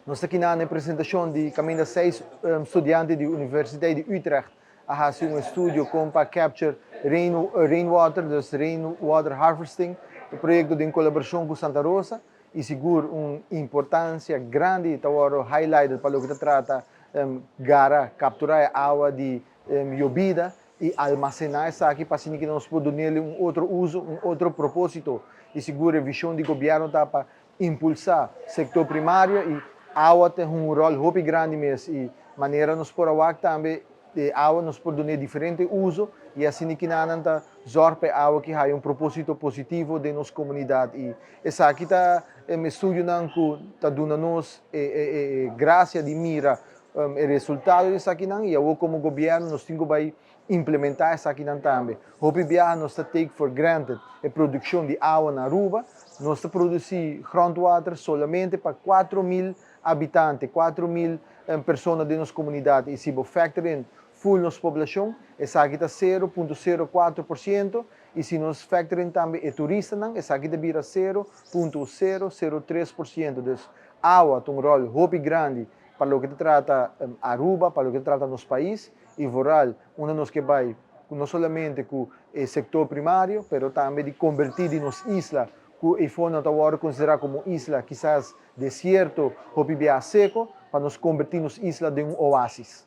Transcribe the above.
Nós aqui na apresentação de caminho 6 estudantes da Universidade de Utrecht a fazer um estudo com para capture rainwater, dus rainwater harvesting, o projeto em colaboração com Santa Rosa e seguro uma importância grande para highlight para o que trata gara capturar a água de llovida e armazenar essa aqui para que nós podemos dar um outro uso, um outro propósito e seguro a visão do governo para impulsar o setor primário e a água tem um rol muito grande mesmo e maneira nos por a também a água nos pode dar diferente uso e assim que não anda zorpe água que tem um propósito positivo de nossa comunidade e essa aqui está estudo não que está dando nos graça de mira o resultado dessa aqui não e eu como governo nós temos que implementar essa aqui não também. Hope biar nós take for granted a produção de água na Aruba, nós produzimos groundwater solamente para 4.000 habitantes, 4.000 pessoas de nossa comunidade. E se você factor in full nossa população, essa aqui está 0,04%. E se nós factor in também o turista, essa aqui vira 0,003%. Então, água tem um rol muito grande para o que trata Aruba, para o que trata nosso país. E voral, nós que vai não somente com o setor primário, mas também de convertir em nossa isla, que o fundo agora considerado como isla, quizás deserto ou bibia seco, para nos convertir em nossa isla de um oásis.